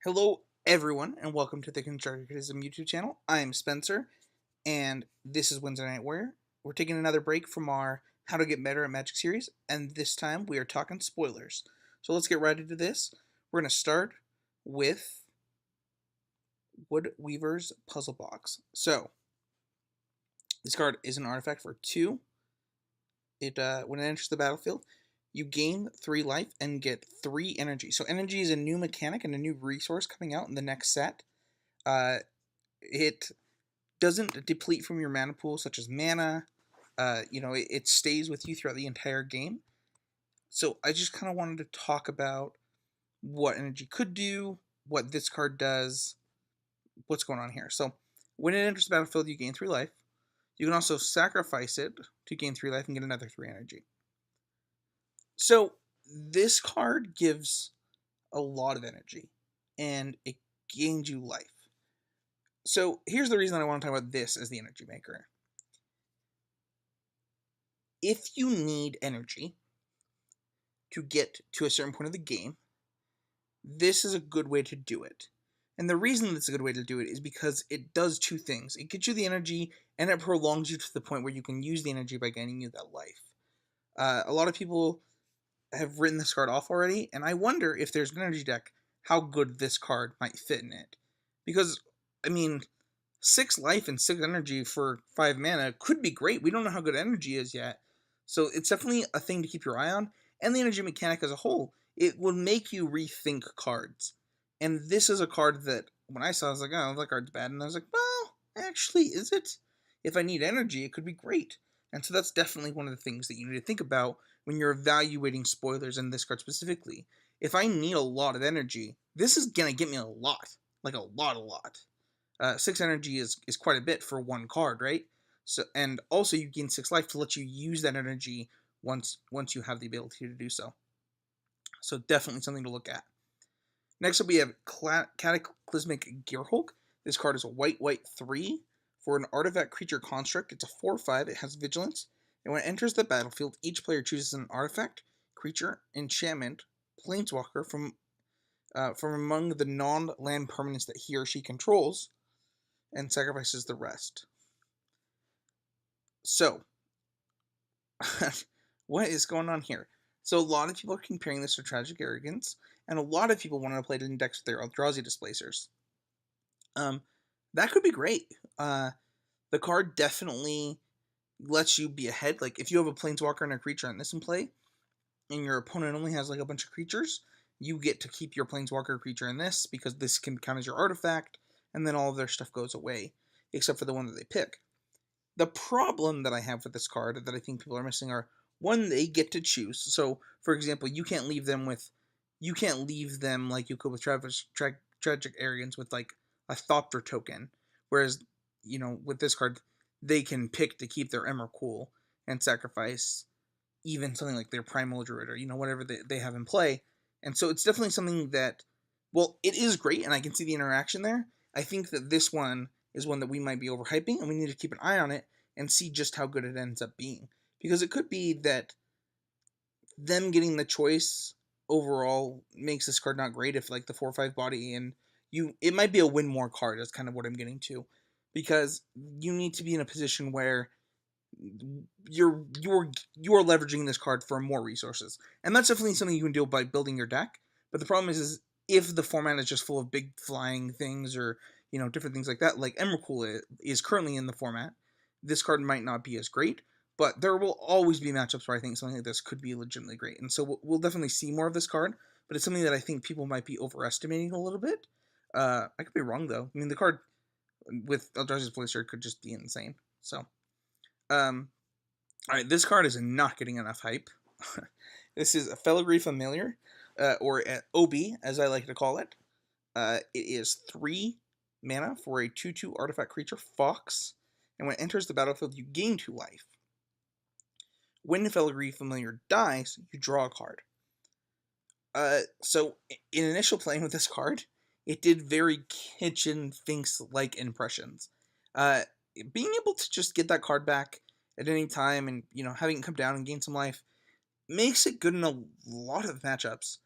Hello, everyone, and welcome to the Constructive Criticism YouTube channel. I'm Spencer, and this is Wednesday Night Warrior. We're taking another break from our How to Get Better at Magic series, and this time we are talking spoilers. So let's get right into this. We're going to start with Wood Weaver's Puzzle Box. So, this card is an artifact for 2. When it enters the battlefield, you gain 3 life and get 3 energy. So energy is a new mechanic and a new resource coming out in the next set. It doesn't deplete from your mana pool, such as mana. It stays with you throughout the entire game. So I just kind of wanted to talk about what energy could do, what this card does, what's going on here. So when it enters the battlefield, you gain 3 life. You can also sacrifice it to gain 3 life and get another 3 energy. So this card gives a lot of energy, and it gains you life. So here's the reason I want to talk about this as the energy maker. If you need energy to get to a certain point of the game, this is a good way to do it. And the reason it's a good way to do it is because it does 2 things. It gets you the energy, and it prolongs you to the point where you can use the energy by gaining you that life. A lot of people have written this card off already, and I wonder if there's an energy deck, how good this card might fit in it. Because, 6 life and 6 energy for 5 mana could be great. We don't know how good energy is yet. So it's definitely a thing to keep your eye on. And the energy mechanic as a whole, it will make you rethink cards. And this is a card that, when I saw, I was like, oh, that card's bad. And I was like, well, actually, is it? If I need energy, it could be great. And so that's definitely one of the things that you need to think about when you're evaluating spoilers in this card specifically. If I need a lot of energy, this is going to get me a lot. Like a lot. 6 energy is quite a bit for 1 card, right? So, and also you gain 6 life to let you use that energy once you have the ability to do so. So definitely something to look at. Next up we have Cataclysmic Gearhulk. This card is a white 3 for an artifact creature construct. It's a 4/5. It has vigilance. And when it enters the battlefield, each player chooses an artifact, creature, enchantment, planeswalker from among the non-land permanents that he or she controls, and sacrifices the rest. So, what is going on here? So a lot of people are comparing this to Tragic Arrogance, and a lot of people want to play it in decks with their Eldrazi Displacers. That could be great. The card definitely lets you be ahead. Like, if you have a Planeswalker and a creature in this in play, and your opponent only has like a bunch of creatures, you get to keep your Planeswalker creature in this, because this can count as your artifact, and then all of their stuff goes away, except for the one that they pick. The problem that I have with this card that I think people are missing are, one, they get to choose. So, for example, you can't leave them like you could with Tragic Arrogance with like a Thopter token. Whereas, with this card, they can pick to keep their Emrakul and sacrifice even something like their Primal Druid or, whatever they have in play. And so it's definitely something that, well, it is great, and I can see the interaction there. I think that this one is one that we might be overhyping, and we need to keep an eye on it and see just how good it ends up being. Because it could be that them getting the choice overall makes this card not great if like the 4/5 body, and it might be a win more card. That's kind of what I'm getting to. Because you need to be in a position where you're leveraging this card for more resources. And that's definitely something you can do by building your deck. But the problem is if the format is just full of big flying things or, different things like that, like Emrakul is currently in the format, this card might not be as great. But there will always be matchups where I think something like this could be legitimately great. And so we'll definitely see more of this card, but it's something that I think people might be overestimating a little bit. I could be wrong, though. The card with Eldrazi's Displacer could just be insane. So, alright, this card is not getting enough hype. This is a Filigree Familiar, or OB, as I like to call it. It is 3 mana for a 2/2 artifact creature, Fox, and when it enters the battlefield, you gain 2 life. When Filigree Familiar dies, you draw a card. So, in initial playing with this card, it did very Kitchen Finks-like impressions. Being able to just get that card back at any time and, having it come down and gain some life makes it good in a lot of matchups.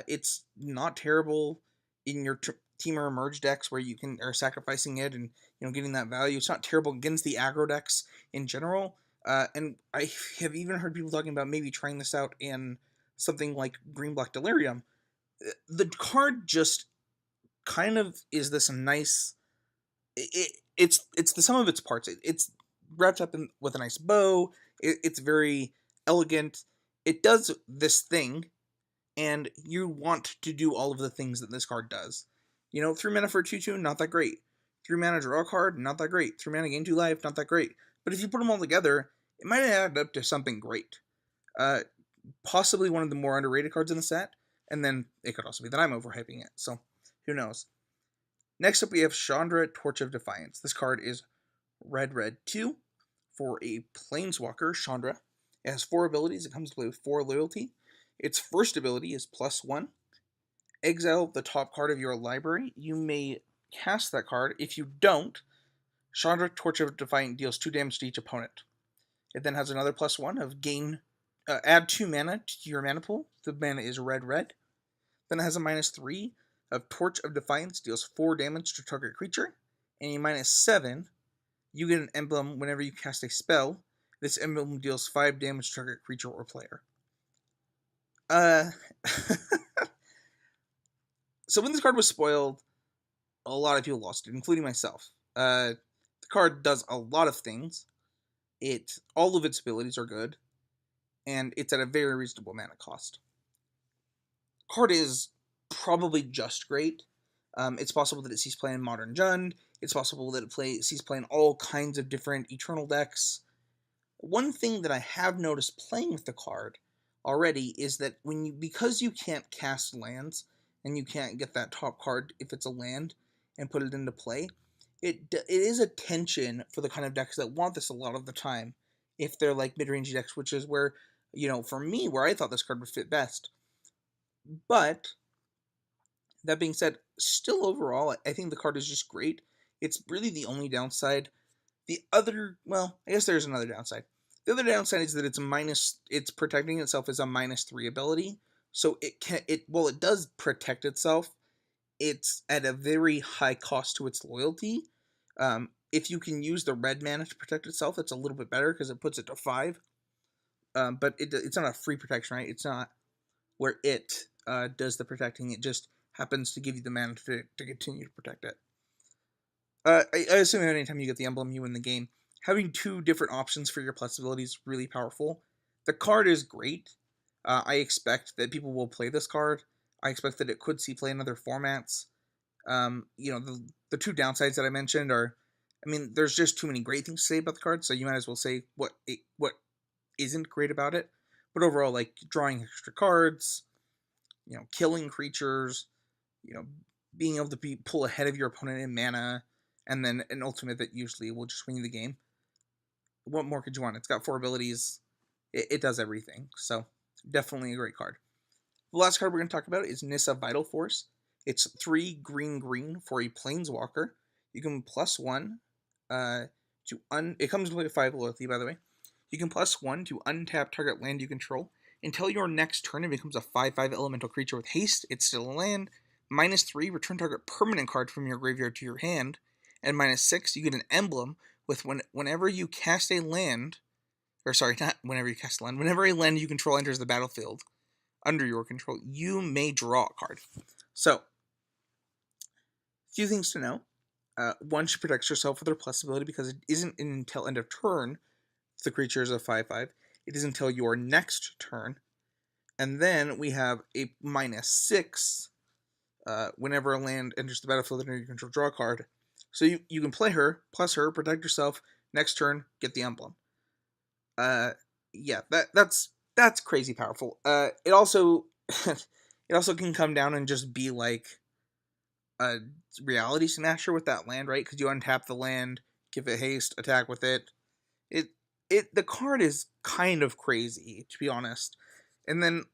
It's not terrible in your team or emerge decks where you are sacrificing it and getting that value. It's not terrible against the aggro decks in general. And I have even heard people talking about maybe trying this out in something like Green Black Delirium. The card just kind of is this nice. It's the sum of its parts. It's wrapped up with a nice bow. It's very elegant. It does this thing, and you want to do all of the things that this card does. 3 mana for a 2/2, not that great. 3 mana draw a card, not that great. 3 mana gain 2 life, not that great. But if you put them all together, it might add up to something great. Possibly one of the more underrated cards in the set, and then it could also be that I'm overhyping it, so who knows. Next up we have Shaundra, Torch of Defiance. This card is red 2 for a Planeswalker, Shaundra. It has 4 abilities. It comes to play with 4 loyalty. Its first ability is +1. Exile the top card of your library. You may cast that card. If you don't, Shaundra, Torch of Defiance deals 2 damage to each opponent. It then has another +1 of add 2 mana to your mana pool. The mana is red. Then it has a -3 of Torch of Defiance, deals 4 damage to target creature. And a -7, you get an emblem whenever you cast a spell. This emblem deals 5 damage to target creature or player. So when this card was spoiled, a lot of people lost it, including myself. The card does a lot of things. All of its abilities are good, and it's at a very reasonable mana cost. Card is probably just great. It's possible that it sees play in Modern Jund. It's possible that it sees play in all kinds of different Eternal decks. One thing that I have noticed playing with the card already is that because you can't cast lands, and you can't get that top card if it's a land and put it into play, it is a tension for the kind of decks that want this a lot of the time, if they're like mid-range decks, which is where, for me, where I thought this card would fit best. But that being said, still overall, I think the card is just great. It's really the only downside. I guess there's another downside. The other downside is that it's protecting itself as a -3 ability. So while it does protect itself, it's at a very high cost to its loyalty. If you can use the red mana to protect itself, it's a little bit better because it puts it to 5. But it's not a free protection, right? It's not where it does the protecting. It just happens to give you the mana to continue to protect it. I assume anytime you get the emblem, you win the game. Having 2 different options for your plus ability is really powerful. The card is great. I expect that people will play this card. I expect that it could see play in other formats. The 2 downsides that I mentioned are, there's just too many great things to say about the card, so you might as well say what isn't great about it. But overall, like drawing extra cards, killing creatures, being able to pull ahead of your opponent in mana, and then an ultimate that usually will just win you the game. What more could you want? It's got 4 abilities. It does everything. So definitely a great card. The last card we're going to talk about is Nissa Vital Force. It's 3 green for a Planeswalker. You can +1 it comes with 5 loyalty, by the way. You can +1 to untap target land you control. Until your next turn, it becomes a 5/5 elemental creature with haste. It's still a land. -3, return target permanent card from your graveyard to your hand. And -6, you get an emblem with whenever you cast a land, not whenever you cast a land, whenever a land you control enters the battlefield under your control, you may draw a card. So, a few things to know. One, she protects herself with her plus ability because it isn't until end of turn the creature is a 5/5. It is until your next turn. And then we have a -6 whenever a land enters the battlefield under your control, draw a card. So you can play her, plus her, protect yourself, next turn, get the emblem. Yeah, that's crazy powerful. It also it also can come down and just be like a reality smasher with that land, right? Because you untap the land, give it haste, attack with it. The card is kind of crazy, to be honest. And then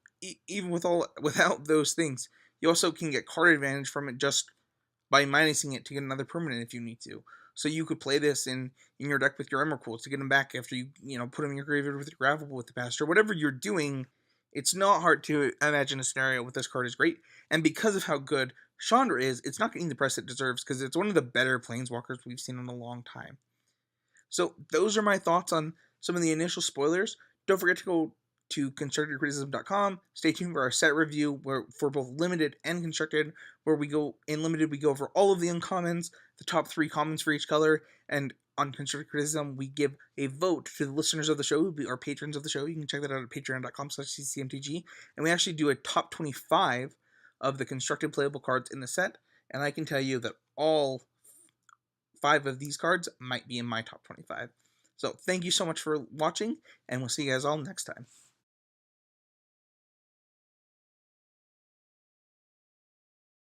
even without those things, you also can get card advantage from it just by minusing it to get another permanent if you need to. So you could play this in your deck with your Emrakul's to get them back after you put them in your graveyard with your Gravel with the past, or whatever you're doing. It's not hard to imagine a scenario with this card is great. And because of how good Shaundra is, it's not getting the press it deserves because it's one of the better planeswalkers we've seen in a long time. So those are my thoughts on some of the initial spoilers. Don't forget to go to constructedcriticism.com. Stay tuned for our set review where for both limited and constructed, where we go in limited, we go over all of the uncommons, the top 3 commons for each color, and on constructed criticism, we give a vote to the listeners of the show, our patrons of the show. You can check that out at patreon.com/ccmtg. And we actually do a top 25 of the constructed playable cards in the set. And I can tell you that all 5 of these cards might be in my top 25. So thank you so much for watching, and we'll see you guys all next time.